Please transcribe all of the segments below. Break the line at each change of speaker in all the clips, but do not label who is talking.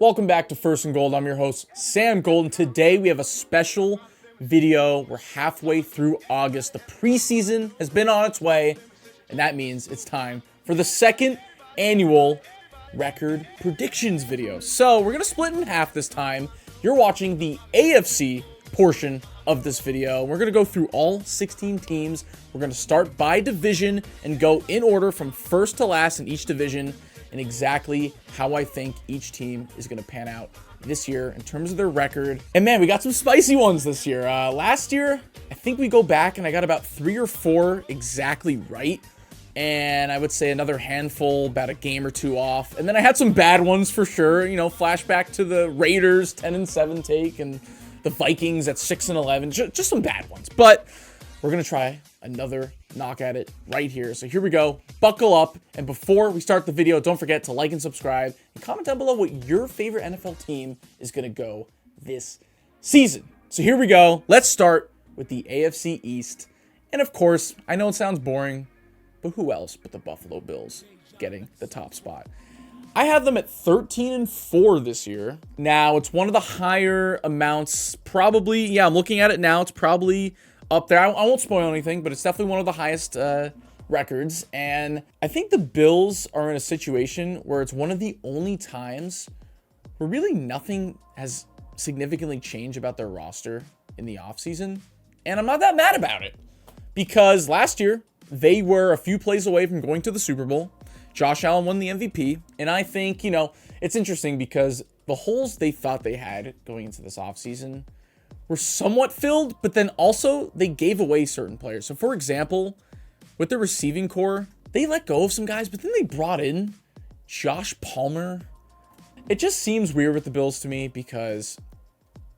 Welcome back to First and Gold. I'm your host, Sam Golden. Today we have a special video. We're halfway through August. The preseason has been on its way, and that means it's time for the second annual record predictions video. So we're going to split in half this time. You're watching the AFC portion of this video. We're going to go through all 16 teams. We're going to start by division and go in order from first to last in each division, and exactly how I think each team is going to pan out this year in terms of their record. And man, we got some spicy ones this year. Last year, I think we go back and I got about 3 or 4 exactly right. And I would say another handful, about a game or 2 off. And then I had some bad ones for sure. You know, flashback to the Raiders 10-7 take and the Vikings at 6-11. Just some bad ones. But we're going to try another knock at it right here. So here we go. Buckle up. And before we start the video, don't forget to like and subscribe and comment down below what your favorite NFL team is going to go this season. So here we go. Let's start with the AFC East. And of course, I know it sounds boring, but who else but the Buffalo Bills getting the top spot? I have them at 13-4 this year. Now, it's one of the higher amounts, probably. Yeah, I'm looking at it now. It's probably up there. I won't spoil anything, but it's definitely one of the highest records. And I think the Bills are in a situation where it's one of the only times where really nothing has significantly changed about their roster in the offseason. And I'm not that mad about it, because last year they were a few plays away from going to the Super Bowl. Josh Allen won the MVP. And I think, you know, it's interesting because the holes they thought they had going into this offseason were somewhat filled, but then also they gave away certain players. So for example, with the receiving core, they let go of some guys, but then they brought in Josh Palmer. It just seems weird with the Bills to me, because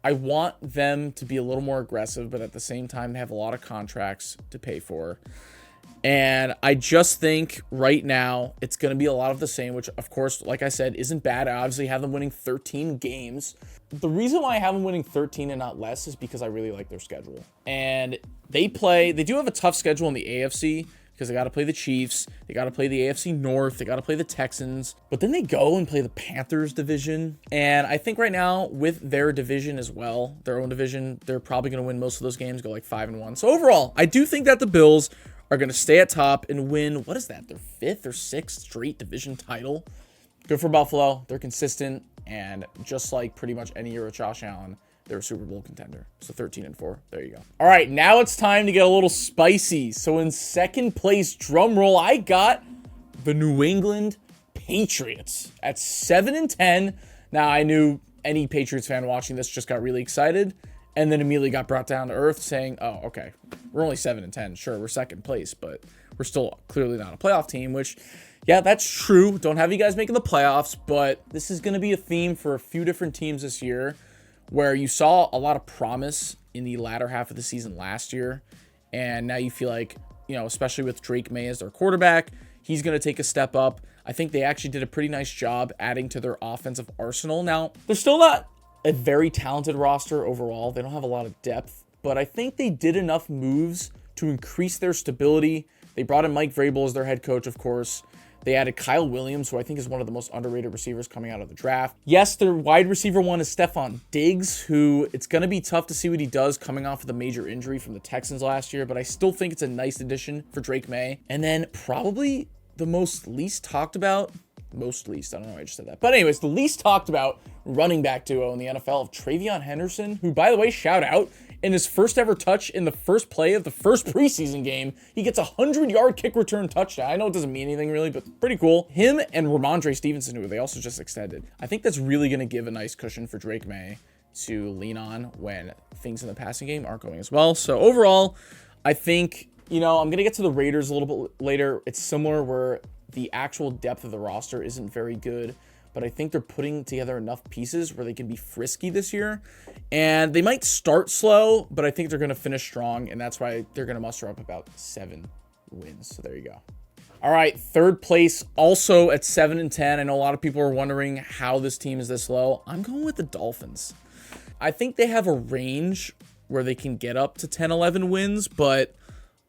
I want them to be a little more aggressive, but at the same time, they have a lot of contracts to pay for. And I just think right now it's going to be a lot of the same, which, of course, like I said, isn't bad. I obviously have them winning 13 games. The reason why I have them winning 13 and not less is because I really like their schedule. And they do have a tough schedule in the AFC, because they got to play the Chiefs, they got to play the AFC North, they got to play the Texans, but then they go and play the Panthers division. And I think right now with their division as well, their own division, they're probably going to win most of those games, go like 5-1. So overall, I do think that the Bills are going to stay at top and win, what is that, their 5th or 6th straight division title. Good for Buffalo. They're consistent, and just like pretty much any year with Josh Allen, they're a Super Bowl contender. So 13-4. There you go. All right, now it's time to get a little spicy. So in second place, drum roll, I got the New England Patriots at 7-10. Now, I knew any Patriots fan watching this just got really excited, and then immediately got brought down to earth saying, oh, okay, we're only 7-10. Sure, we're second place, but we're still clearly not a playoff team, which, yeah, that's true. Don't have you guys making the playoffs, but this is going to be a theme for a few different teams this year, where you saw a lot of promise in the latter half of the season last year, and now you feel like, you know, especially with Drake May as their quarterback, he's going to take a step up. I think they actually did a pretty nice job adding to their offensive arsenal. Now, they're still not a very talented roster overall. They don't have a lot of depth, but I think they did enough moves to increase their stability. They brought in Mike Vrabel as their head coach, of course. They added Kyle Williams, who I think is one of the most underrated receivers coming out of the draft. Yes, their wide receiver one is Stephon Diggs, who it's going to be tough to see what he does coming off of the major injury from the Texans last year, but I still think it's a nice addition for Drake May. And then probably the least talked about, I don't know why I just said that. But anyways, the least talked about running back duo in the NFL of Travion Henderson, who, by the way, shout out, in his first ever touch in the first play of the first preseason game, he gets a 100-yard kick return touchdown. I know it doesn't mean anything really, but pretty cool. Him and Ramondre Stevenson, who they also just extended. I think that's really going to give a nice cushion for Drake May to lean on when things in the passing game aren't going as well. So overall, I think, you know, I'm going to get to the Raiders a little bit later. It's similar where the actual depth of the roster isn't very good, but I think they're putting together enough pieces where they can be frisky this year. And they might start slow, but I think they're going to finish strong, and that's why they're going to muster up about 7 wins. So there you go. All right, third place, also at 7-10. I know a lot of people are wondering how this team is this low. I'm going with the Dolphins. I think they have a range where they can get up to 10-11 wins, but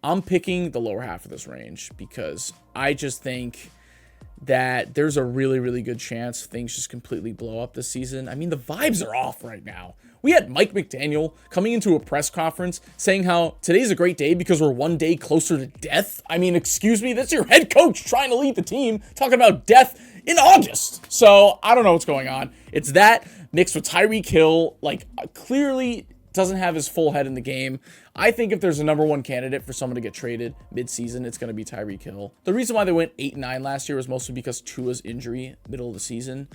I'm picking the lower half of this range because I just think that there's a really, really good chance things just completely blow up this season. I mean, the vibes are off right now. We had Mike McDaniel coming into a press conference saying how today's a great day because we're one day closer to death. I mean, excuse me, that's your head coach trying to lead the team, talking about death in August. So I don't know what's going on. It's that mixed with Tyreek Hill, like clearly doesn't have his full head in the game. I think if there's a number one candidate for someone to get traded mid-season, it's going to be Tyreek Hill. The reason why they went 8-9 last year was mostly because Tua's injury middle of the season.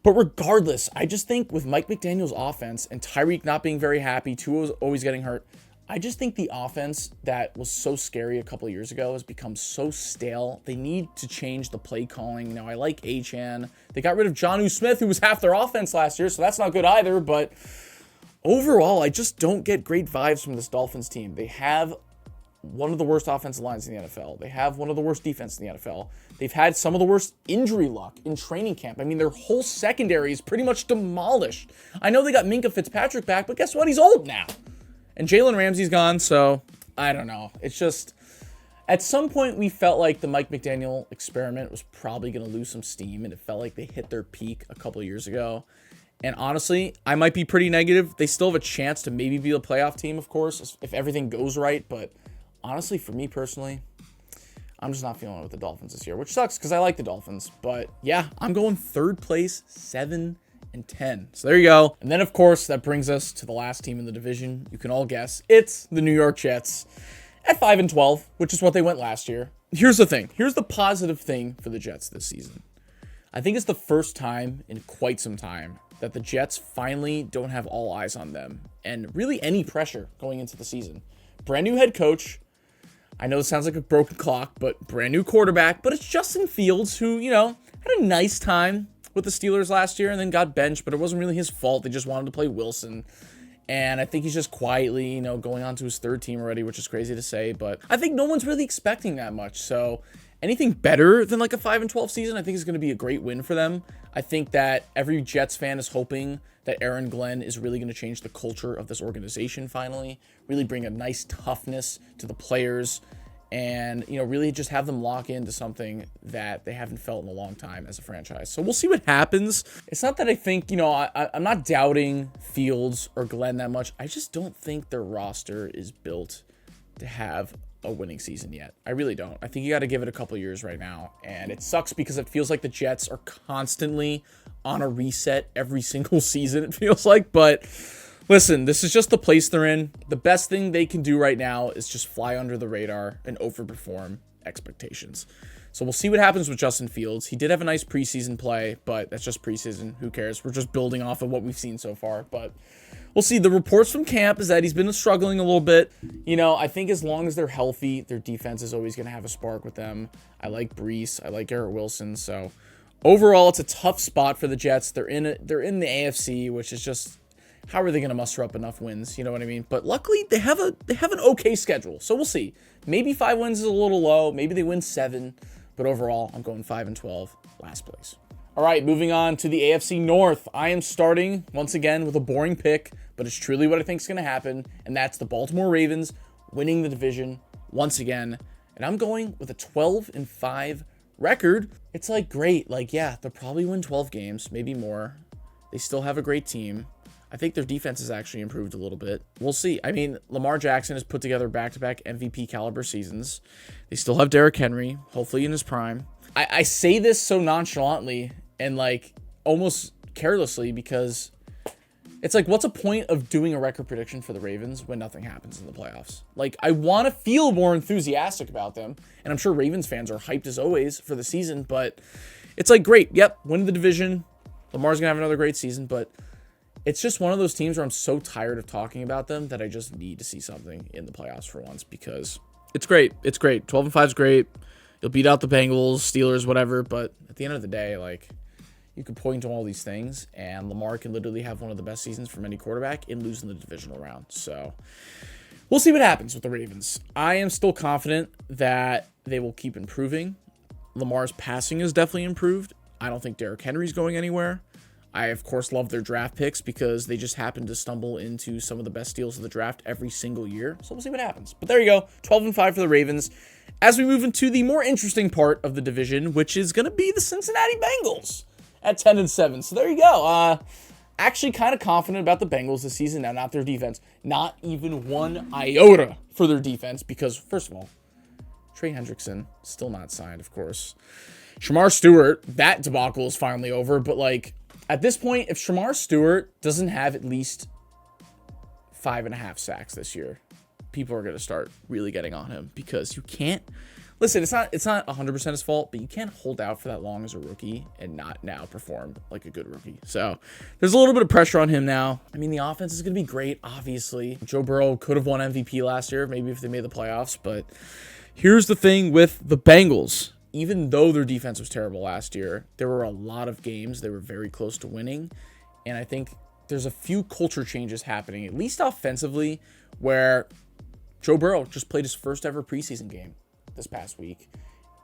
But regardless, I just think with Mike McDaniel's offense and Tyreek not being very happy, Tua was always getting hurt, I just think the offense that was so scary a couple of years ago has become so stale. They need to change the play calling. Now, I like Achane. They got rid of Jonnu Smith, who was half their offense last year, so that's not good either. But overall, I just don't get great vibes from this Dolphins team. They have one of the worst offensive lines in the NFL. They have one of the worst defense in the NFL. They've had some of the worst injury luck in training camp. I mean, their whole secondary is pretty much demolished. I know they got Minkah Fitzpatrick back, but guess what? He's old now. And Jalen Ramsey's gone, so I don't know. It's just, at some point, we felt like the Mike McDaniel experiment was probably going to lose some steam, and it felt like they hit their peak a couple of years ago. And honestly, I might be pretty negative. They still have a chance to maybe be a playoff team, of course, if everything goes right. But honestly, for me personally, I'm just not feeling it with the Dolphins this year, which sucks because I like the Dolphins. But yeah, I'm going third place, 7-10. So there you go. And then, of course, that brings us to the last team in the division. You can all guess. It's the New York Jets at 5-12, which is what they went last year. Here's the thing. Here's the positive thing for the Jets this season. I think it's the first time in quite some time that the Jets finally don't have all eyes on them and really any pressure going into the season. Brand new head coach. I know it sounds like a broken clock, but brand new quarterback. But it's Justin Fields who, had a nice time with the Steelers last year and then got benched, but it wasn't really his fault. They just wanted to play Wilson. And I think he's just quietly, going on to his third team already, which is crazy to say. But I think no one's really expecting that much. So anything better than like a 5-12 season, I think is going to be a great win for them. I think that every Jets fan is hoping that Aaron Glenn is really going to change the culture of this organization finally, really bring a nice toughness to the players, and, really just have them lock into something that they haven't felt in a long time as a franchise. So we'll see what happens. It's not that I think, I'm not doubting Fields or Glenn that much. I just don't think their roster is built to have a winning season yet. I really don't. I think you got to give it a couple years right now. And it sucks because it feels like the Jets are constantly on a reset every single season, it feels like. But listen, this is just the place they're in. The best thing they can do right now is just fly under the radar and overperform expectations. So we'll see what happens with Justin Fields. He did have a nice preseason play, but that's just preseason. Who cares? We're just building off of what we've seen so far. But we'll see. The reports from camp is that he's been struggling a little bit. I think as long as they're healthy, their defense is always going to have a spark with them. I like Brees. I like Garrett Wilson. So overall, it's a tough spot for the Jets. They're in the AFC, which is just, how are they going to muster up enough wins? You know what I mean? But luckily, they have an okay schedule. So we'll see. Maybe 5 wins is a little low. Maybe they win 7. But overall, I'm going 5-12, last place. All right, moving on to the AFC North. I am starting, once again, with a boring pick, but it's truly what I think is going to happen, and that's the Baltimore Ravens winning the division once again. And I'm going with a 12-5 record. It's great. Yeah, they'll probably win 12 games, maybe more. They still have a great team. I think their defense has actually improved a little bit. We'll see. I mean, Lamar Jackson has put together back-to-back MVP caliber seasons. They still have Derrick Henry, hopefully in his prime. I say this so nonchalantly and almost carelessly because it's what's a point of doing a record prediction for the Ravens when nothing happens in the playoffs? I want to feel more enthusiastic about them, and I'm sure Ravens fans are hyped as always for the season, but it's great. Yep, win the division. Lamar's going to have another great season, but it's just one of those teams where I'm so tired of talking about them that I just need to see something in the playoffs for once because it's great. It's great. 12-5 is great. You'll beat out the Bengals, Steelers, whatever. But at the end of the day, you could point to all these things, and Lamar can literally have one of the best seasons from any quarterback in losing the divisional round. So we'll see what happens with the Ravens. I am still confident that they will keep improving. Lamar's passing is definitely improved. I don't think Derrick Henry's going anywhere. I, of course, love their draft picks because they just happen to stumble into some of the best steals of the draft every single year. So we'll see what happens. But there you go, 12-5 for the Ravens. As we move into the more interesting part of the division, which is going to be the Cincinnati Bengals at 10-7. So there you go. Actually kind of confident about the Bengals this season. Now, not their defense. Not even one iota for their defense because, first of all, Trey Hendrickson, still not signed, of course. Shamar Stewart, that debacle is finally over. But, like, at this point, if Shamar Stewart doesn't have at least 5.5 sacks this year, people are going to start really getting on him because you can't. Listen, it's not 100% his fault, but you can't hold out for that long as a rookie and not now perform like a good rookie. So there's a little bit of pressure on him now. I mean, the offense is going to be great, obviously. Joe Burrow could have won MVP last year, maybe if they made the playoffs. But here's the thing with the Bengals. Even though their defense was terrible last year, there were a lot of games they were very close to winning. And I think there's a few culture changes happening, at least offensively, where Joe Burrow just played his first ever preseason game this past week.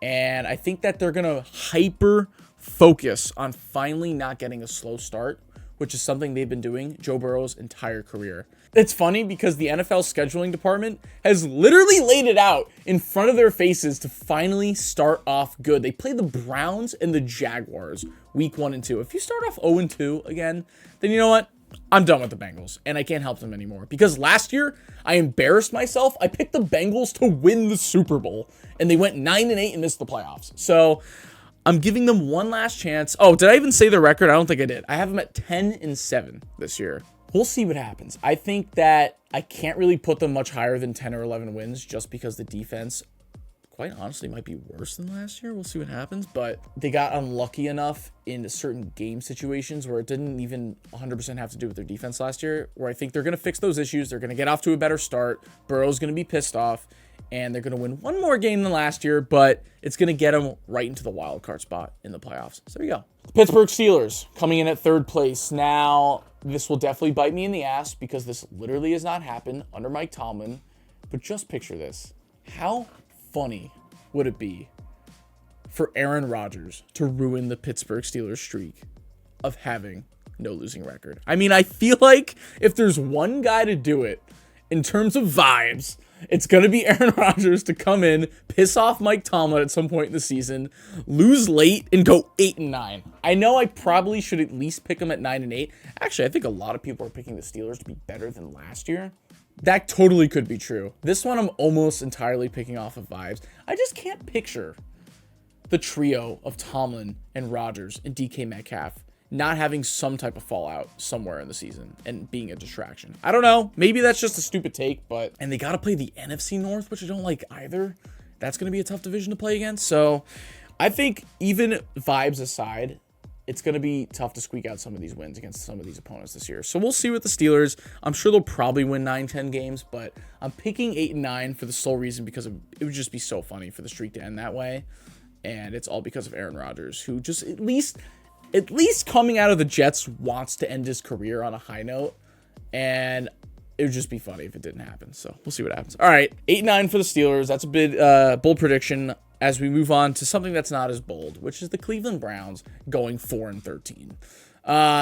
And I think that they're going to hyper focus on finally not getting a slow start, which is something they've been doing Joe Burrow's entire career. It's funny because the NFL scheduling department has literally laid it out in front of their faces to finally start off good. They play the Browns and the Jaguars week 1 and 2. If you start off 0-2 again, then you know what? I'm done with the Bengals, and I can't help them anymore. Because last year, I embarrassed myself. I picked the Bengals to win the Super Bowl, and they went 9-8 and missed the playoffs. So I'm giving them one last chance. Oh, did I even say the record? I don't think I did. I have them at 10-7 this year. We'll see what happens. I think that I can't really put them much higher than 10 or 11 wins just because the defense, quite honestly, might be worse than last year. We'll see what happens. But they got unlucky enough in certain game situations where it didn't even 100% have to do with their defense last year, where I think they're going to fix those issues. They're going to get off to a better start. Burrow's going to be pissed off, and they're going to win one more game than last year, but it's going to get them right into the wild card spot in the playoffs. So there you go. The Pittsburgh Steelers coming in at 3rd place. Now, this will definitely bite me in the ass because this literally has not happened under Mike Tomlin. But just picture this. How funny would it be for Aaron Rodgers to ruin the Pittsburgh Steelers streak of having no losing record? I mean, I feel like if there's one guy to do it in terms of vibes, it's going to be Aaron Rodgers to come in, piss off Mike Tomlin at some point in the season, lose late, and go 8-9. I know I probably should at least pick them at 9-8. Actually, I think a lot of people are picking the Steelers to be better than last year. That totally could be true. This one I'm almost entirely picking off of vibes. I just can't picture the trio of Tomlin and Rodgers and DK Metcalf not having some type of fallout somewhere in the season and being a distraction. I don't know. Maybe that's just a stupid take, but... And they got to play the NFC North, which I don't like either. That's going to be a tough division to play against. So I think even vibes aside, it's going to be tough to squeak out some of these wins against some of these opponents this year. So we'll see with the Steelers. I'm sure they'll probably win 9-10 games, but I'm picking 8-9 for the sole reason because it would just be so funny for the streak to end that way. And it's all because of Aaron Rodgers, who just at least coming out of the Jets wants to end his career on a high note. And it would just be funny if it didn't happen. So we'll see what happens. All right, 8-9 for the Steelers. That's a bit bold prediction as we move on to something that's not as bold, which is the Cleveland Browns going 4-13.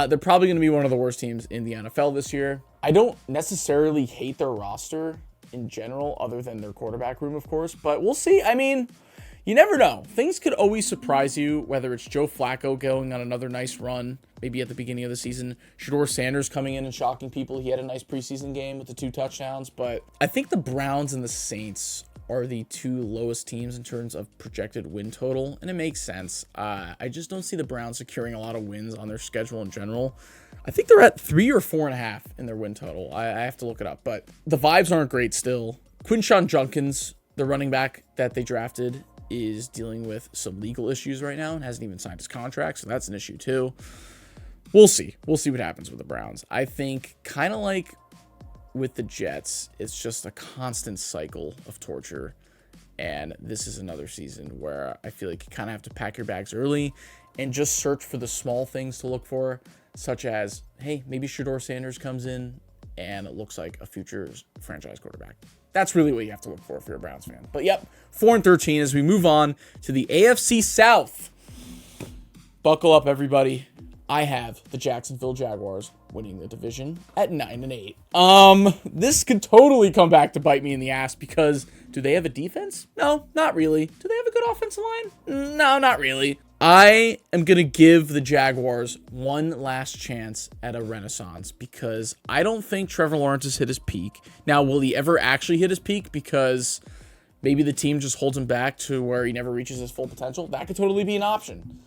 They're probably going to be one of the worst teams in the NFL this year. I don't necessarily hate their roster in general, other than their quarterback room, of course. But we'll see. I mean, you never know. Things could always surprise you, whether it's Joe Flacco going on another nice run, maybe at the beginning of the season. Shedeur Sanders coming in and shocking people. He had a nice preseason game with the 2 touchdowns. But I think the Browns and the Saints are the 2 lowest teams in terms of projected win total, and it makes sense. I just don't see the Browns securing a lot of wins on their schedule in general. I think they're at 3 or 4.5 in their win total. I have to look it up, but the vibes aren't great still. Quinshon Judkins, the running back that they drafted, is dealing with some legal issues right now and hasn't even signed his contract, so that's an issue too. We'll see. We'll see what happens with the Browns. I think kind of like with the Jets, it's just a constant cycle of torture, and this is another season where I feel like you kind of have to pack your bags early and just search for the small things to look for, such as, hey, maybe Shedeur Sanders comes in and it looks like a future franchise quarterback. That's really what you have to look for if you're a Browns fan. But yep, 4-13 as we move on to the AFC South. Buckle up, everybody. I have the Jacksonville Jaguars winning the division at 9-8. This could totally come back to bite me in the ass because do they have a defense? No, not really. Do they have a good offensive line? No, not really. I am going to give the Jaguars one last chance at a renaissance because I don't think Trevor Lawrence has hit his peak. Now, will he ever actually hit his peak because maybe the team just holds him back to where he never reaches his full potential? That could totally be an option.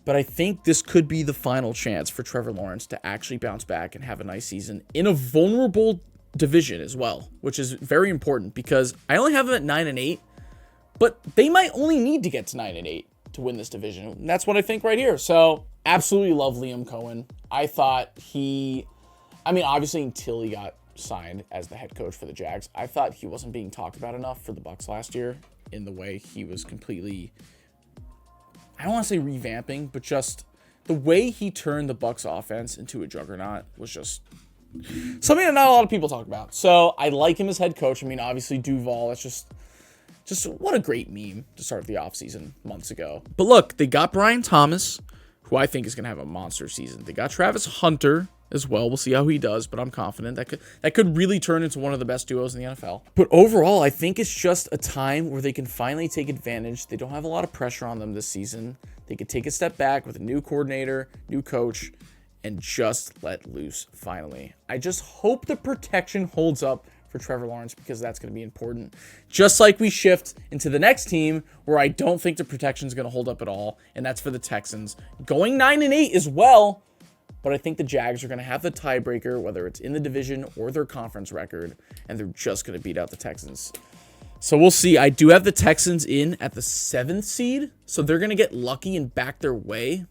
But I think this could be the final chance for Trevor Lawrence to actually bounce back and have a nice season in a vulnerable division as well, which is very important because I only have them at 9-8, but they might only need to get to 9-8 to win this division. And that's what I think right here. So absolutely love Liam Cohen. I thought obviously until he got signed as the head coach for the Jags, I thought he wasn't being talked about enough for the Bucs last year in the way he was completely, I don't want to say revamping, but just the way he turned the Bucs offense into a juggernaut was just something that not a lot of people talk about. So I like him as head coach. Obviously Duval, that's just what a great meme to start the offseason months ago. But look, they got Brian Thomas, who I think is going to have a monster season. They got Travis Hunter as well. We'll see how he does, but I'm confident that could really turn into one of the best duos in the NFL. But overall, I think it's just a time where they can finally take advantage. They don't have a lot of pressure on them this season. They could take a step back with a new coordinator, new coach, and just let loose finally. I just hope the protection holds up for Trevor Lawrence because that's going to be important. Just like we shift into the next team where I don't think the protection is going to hold up at all, and that's for the Texans. Going 9-8 as well, but I think the Jags are going to have the tiebreaker, whether it's in the division or their conference record, and they're just going to beat out the Texans. So we'll see. I do have the Texans in at the 7th seed, so they're going to get lucky and back their way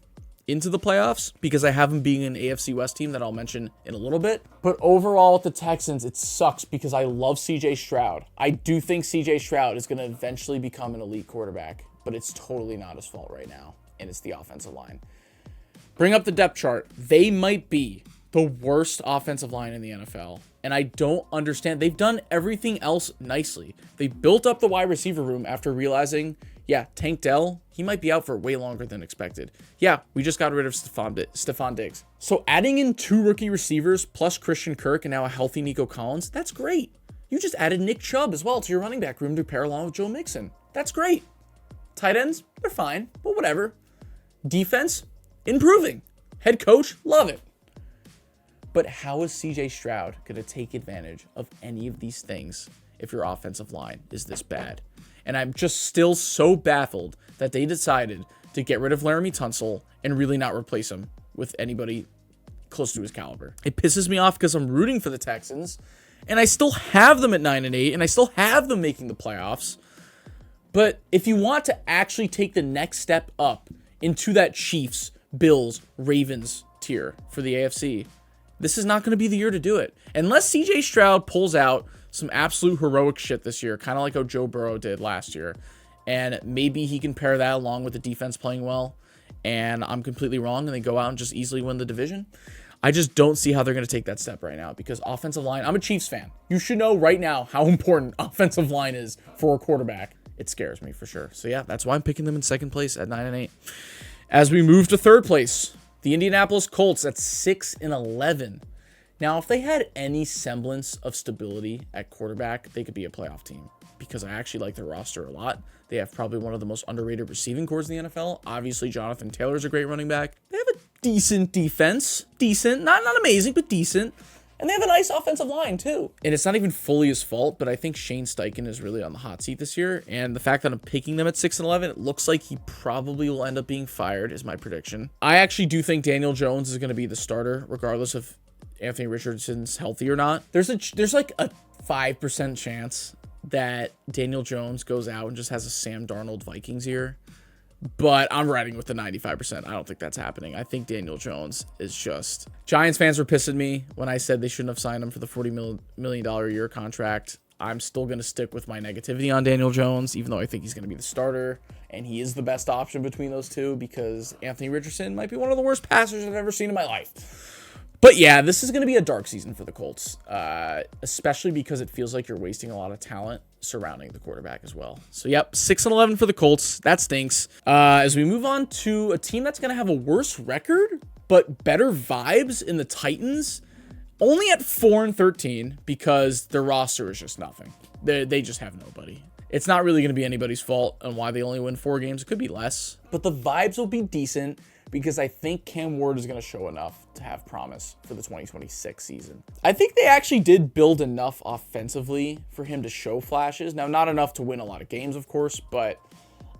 into the playoffs because I have them being an AFC West team that I'll mention in a little bit. But overall with the Texans, it sucks because I love CJ Stroud. I do think CJ Stroud is going to eventually become an elite quarterback, but it's totally not his fault right now, and it's the offensive line. Bring up the depth chart. They might be the worst offensive line in the NFL, and I don't understand. They've done everything else nicely. They built up the wide receiver room after realizing, yeah, Tank Dell, he might be out for way longer than expected. Yeah, we just got rid of Stephon Diggs. So adding in 2 rookie receivers plus Christian Kirk and now a healthy Nico Collins, that's great. You just added Nick Chubb as well to your running back room to pair along with Joe Mixon. That's great. Tight ends, they're fine, but whatever. Defense, improving. Head coach, love it. But how is CJ Stroud going to take advantage of any of these things if your offensive line is this bad? And I'm just still so baffled that they decided to get rid of Laramie Tunsil and really not replace him with anybody close to his caliber. It pisses me off because I'm rooting for the Texans, and I still have them at 9-8, and I still have them making the playoffs. But if you want to actually take the next step up into that Chiefs, Bills, Ravens tier for the AFC, this is not going to be the year to do it. Unless CJ Stroud pulls out some absolute heroic shit this year, kind of like how Joe Burrow did last year. And maybe he can pair that along with the defense playing well. And I'm completely wrong, and they go out and just easily win the division. I just don't see how they're going to take that step right now because offensive line, I'm a Chiefs fan. You should know right now how important offensive line is for a quarterback. It scares me for sure. So yeah, that's why I'm picking them in 2nd place at 9-8. As we move to 3rd place, the Indianapolis Colts at 6-11. Now, if they had any semblance of stability at quarterback, they could be a playoff team because I actually like their roster a lot. They have probably one of the most underrated receiving corps in the NFL. Obviously, Jonathan Taylor's a great running back. They have a decent defense. Decent. Not amazing, but decent. And they have a nice offensive line, too. And it's not even fully his fault, but I think Shane Steichen is really on the hot seat this year. And the fact that I'm picking them at 6-11, it looks like he probably will end up being fired, is my prediction. I actually do think Daniel Jones is going to be the starter, regardless of Anthony Richardson's healthy or not. There's like a 5% chance that Daniel Jones goes out and just has a Sam Darnold Vikings year. But I'm riding with the 95%. I don't think that's happening. I think Daniel Jones is just... Giants fans were pissing me when I said they shouldn't have signed him for the $40 million a year contract. I'm still going to stick with my negativity on Daniel Jones, even though I think he's going to be the starter. And he is the best option between those two because Anthony Richardson might be one of the worst passers I've ever seen in my life. But yeah, this is going to be a dark season for the Colts, especially because it feels like you're wasting a lot of talent surrounding the quarterback as well. So yep, 6-11 for the Colts. That stinks. As we move on to a team that's going to have a worse record, but better vibes in the Titans, only at 4-13 because their roster is just nothing. They just have nobody. It's not really going to be anybody's fault on why they only win 4 games. It could be less, but the vibes will be decent because I think Cam Ward is going to show enough to have promise for the 2026 season. I think they actually did build enough offensively for him to show flashes. Now, not enough to win a lot of games, of course, but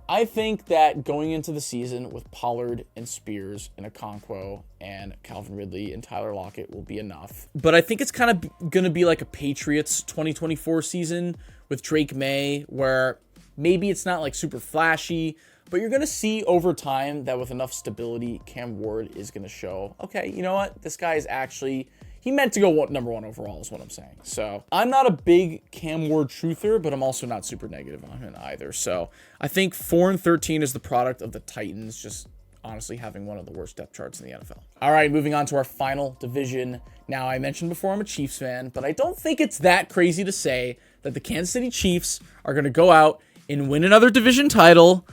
I think that going into the season with Pollard and Spears and Okonkwo and Calvin Ridley and Tyler Lockett will be enough. But I think it's kind of going to be like a Patriots 2024 season with Drake May, where maybe it's not like super flashy, but you're going to see over time that with enough stability, Cam Ward is going to show, okay, you know what? This guy is actually, he meant to go number 1 overall is what I'm saying. So I'm not a big Cam Ward truther, but I'm also not super negative on him either. So I think 4-13 is the product of the Titans just honestly having one of the worst depth charts in the NFL. All right, moving on to our final division. Now, I mentioned before I'm a Chiefs fan, but I don't think it's that crazy to say that the Kansas City Chiefs are going to go out and win another division title.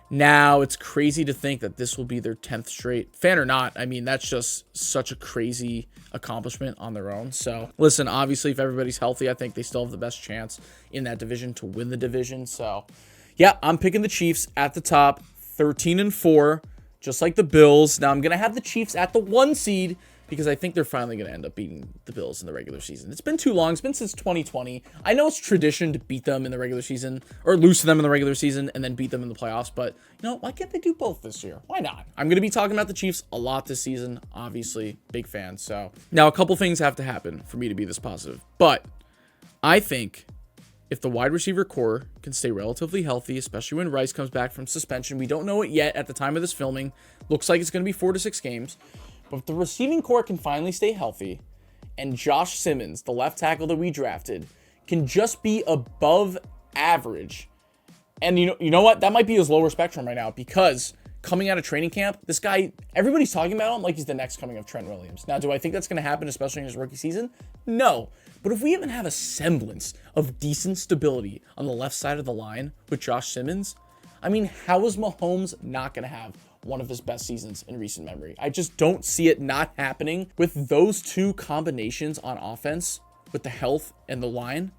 Now, it's crazy to think that this will be their 10th straight. Fan or not, I mean, that's just such a crazy accomplishment on their own. So, listen, obviously, if everybody's healthy, I think they still have the best chance in that division to win the division. So, yeah, I'm picking the Chiefs at the top, 13-4, just like the Bills. Now, I'm going to have the Chiefs at the 1 seed because I think they're finally going to end up beating the Bills in the regular season. It's been too long. It's been since 2020. I know it's tradition to beat them in the regular season or lose to them in the regular season and then beat them in the playoffs. But, you know, why can't they do both this year? Why not? I'm going to be talking about the Chiefs a lot this season. Obviously, big fan. So now a couple things have to happen for me to be this positive. But I think if the wide receiver core can stay relatively healthy, especially when Rice comes back from suspension, we don't know it yet at the time of this filming. Looks like it's going to be 4 to 6 games. But if the receiving core can finally stay healthy and Josh Simmons, the left tackle that we drafted, can just be above average. And you know what? That might be his lower spectrum right now because coming out of training camp, this guy, everybody's talking about him like he's the next coming of Trent Williams. Now, do I think that's going to happen, especially in his rookie season? No. But if we even have a semblance of decent stability on the left side of the line with Josh Simmons, I mean, how is Mahomes not going to have one of his best seasons in recent memory? I just don't see it not happening with those two combinations on offense with the health and the line.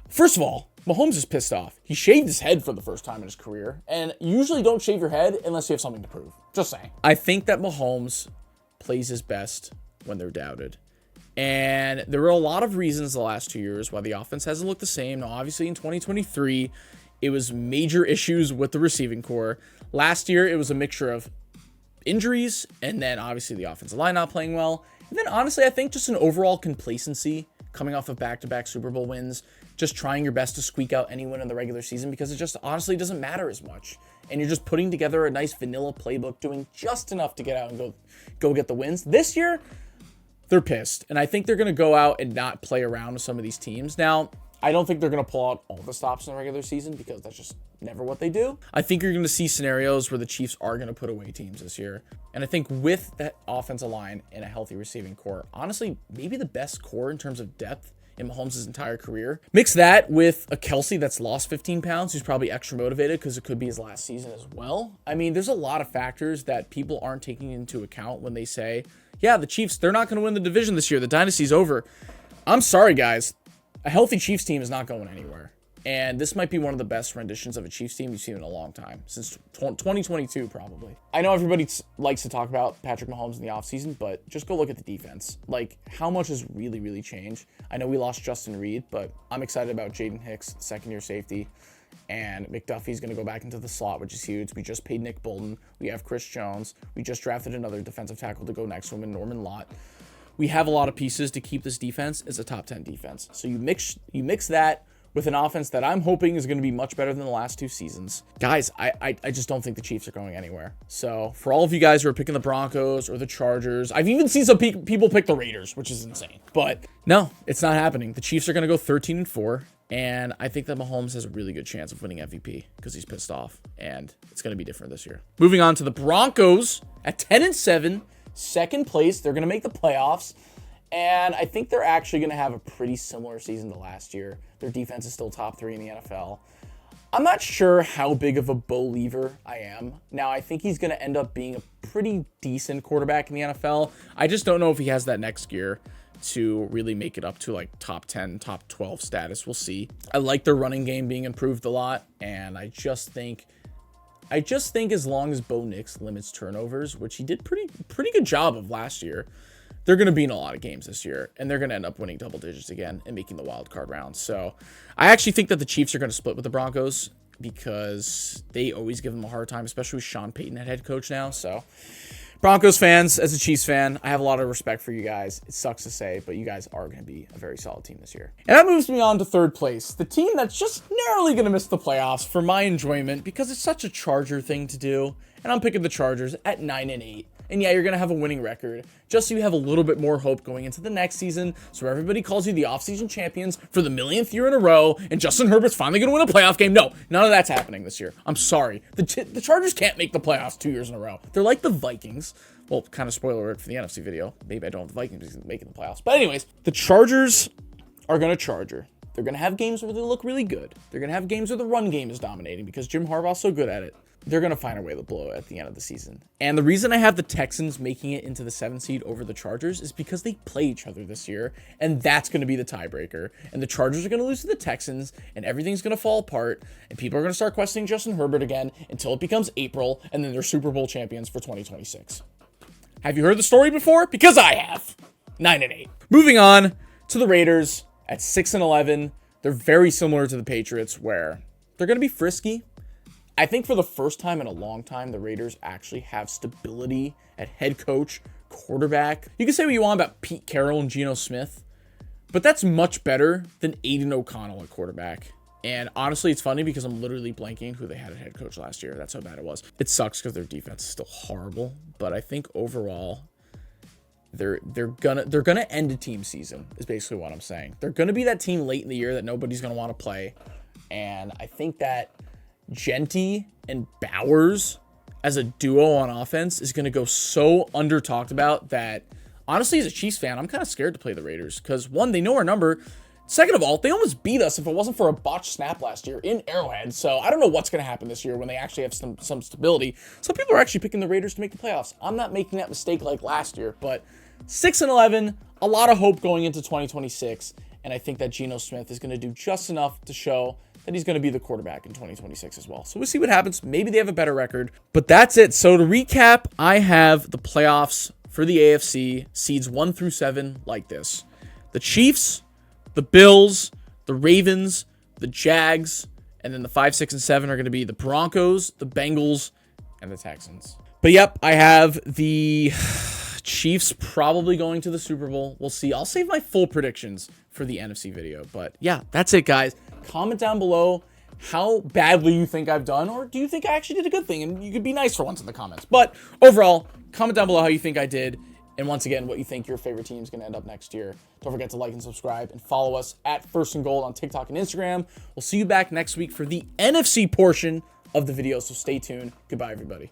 First of all, Mahomes is pissed off. He shaved his head for the first time in his career, and you usually don't shave your head unless you have something to prove. Just saying. I think that Mahomes plays his best when they're doubted. And there were a lot of reasons the last 2 years why the offense hasn't looked the same. Now, obviously, in 2023, it was major issues with the receiving core. Last year, it was a mixture of injuries and then obviously the offensive line not playing well. And then honestly, I think just an overall complacency coming off of back-to-back Super Bowl wins, just trying your best to squeak out any win in the regular season because it just honestly doesn't matter as much. And you're just putting together a nice vanilla playbook, doing just enough to get out and go get the wins. This year, they're pissed. And I think they're going to go out and not play around with some of these teams. Now, I don't think they're going to pull out all the stops in the regular season because that's just never what they do. I think you're going to see scenarios where the Chiefs are going to put away teams this year. And I think with that offensive line and a healthy receiving core, honestly, maybe the best core in terms of depth in Mahomes' entire career. Mix that with a Kelsey that's lost 15 pounds, who's probably extra motivated because it could be his last season as well. I mean, there's a lot of factors that people aren't taking into account when they say, yeah, the Chiefs, they're not going to win the division this year. The dynasty's over. I'm sorry, guys. A healthy Chiefs team is not going anywhere. And this might be one of the best renditions of a Chiefs team you've seen in a long time, since 2022 probably. I know everybody likes to talk about Patrick Mahomes in the offseason, but just go look at the defense. Like, how much has really, really changed? I know we lost Justin Reed, but I'm excited about Jaden Hicks, second-year safety. And McDuffie's going to go back into the slot, which is huge. We just paid Nick Bolton. We have Chris Jones. We just drafted another defensive tackle to go next to him in Norman Lott. We have a lot of pieces to keep this defense as a top 10 defense. So you mix that with an offense that I'm hoping is going to be much better than the last 2 seasons. Guys, I just don't think the Chiefs are going anywhere. So for all of you guys who are picking the Broncos or the Chargers, I've even seen some people pick the Raiders, which is insane. But no, it's not happening. The Chiefs are going to go 13-4. And I think that Mahomes has a really good chance of winning MVP because he's pissed off. And it's going to be different this year. Moving on to the Broncos at 10-7. second place. They're going to make the playoffs. And I think they're actually going to have a pretty similar season to last year. Their defense is still top 3 in the NFL. I'm not sure how big of a believer I am. Now, I think he's going to end up being a pretty decent quarterback in the NFL. I just don't know if he has that next gear to really make it up to like top 10, top 12 status. We'll see. I like their running game being improved a lot. And I just think as long as Bo Nix limits turnovers, which he did pretty good job of last year, they're going to be in a lot of games this year, and they're going to end up winning double digits again and making the wild card round. So I actually think that the Chiefs are going to split with the Broncos because they always give them a hard time, especially with Sean Payton at head coach now. So Broncos fans, as a Chiefs fan, I have a lot of respect for you guys. It sucks to say, but you guys are going to be a very solid team this year. And that moves me on to third place, the team that's just narrowly going to miss the playoffs for my enjoyment because it's such a Charger thing to do. And I'm picking the Chargers at 9-8. And yeah, you're going to have a winning record just so you have a little bit more hope going into the next season. So everybody calls you the offseason champions for the millionth year in a row. And Justin Herbert's finally going to win a playoff game. No, none of that's happening this year. I'm sorry. The Chargers can't make the playoffs 2 years in a row. They're like the Vikings. Well, kind of spoiler alert for the NFC video. Maybe I don't have the Vikings making the playoffs. But anyways, the Chargers are going to Charger. They're going to have games where they look really good. They're going to have games where the run game is dominating because Jim Harbaugh's so good at it. They're going to find a way to blow at the end of the season. And the reason I have the Texans making it into the 7th seed over the Chargers is because they play each other this year, and that's going to be the tiebreaker. And the Chargers are going to lose to the Texans, and everything's going to fall apart, and people are going to start questioning Justin Herbert again until it becomes April, and then they're Super Bowl champions for 2026. Have you heard the story before? Because I have. 9-8. Moving on to the Raiders at 6-11. They're very similar to the Patriots, where they're going to be frisky. I think for the first time in a long time, the Raiders actually have stability at head coach, quarterback. You can say what you want about Pete Carroll and Geno Smith, but that's much better than Aiden O'Connell at quarterback. And honestly, it's funny because I'm literally blanking who they had at head coach last year. That's how bad it was. It sucks because their defense is still horrible, but I think overall, they're gonna end a team season is basically what I'm saying. They're gonna be that team late in the year that nobody's gonna want to play, and I think that Genty and Bowers as a duo on offense is going to go so under talked about that honestly, as a Chiefs fan, I'm kind of scared to play the Raiders because one, they know our number. Second of all, they almost beat us if it wasn't for a botched snap last year in Arrowhead. So I don't know what's going to happen this year when they actually have some stability. Some people are actually picking the Raiders to make the playoffs. I'm not making that mistake like last year, but 6-11, a lot of hope going into 2026. And I think that Geno Smith is going to do just enough to show that he's going to be the quarterback in 2026 as well. So we'll see what happens. Maybe they have a better record, but that's it. So to recap, I have the playoffs for the AFC seeds 1 through 7 like this. The Chiefs, the Bills, the Ravens, the Jags, and then the 5, 6, and 7 are going to be the Broncos, the Bengals, and the Texans. But yep, I have the Chiefs probably going to the Super Bowl. We'll see. I'll save my full predictions for the NFC video. But yeah, that's it, guys. Comment down below how badly you think I've done, or do you think I actually did a good thing? And you could be nice for once in the comments. But overall, comment down below how you think I did. And once again, what you think your favorite team is going to end up next year. Don't forget to like and subscribe and follow us at First and Gold on TikTok and Instagram. We'll see you back next week for the NFC portion of the video. So stay tuned. Goodbye, everybody.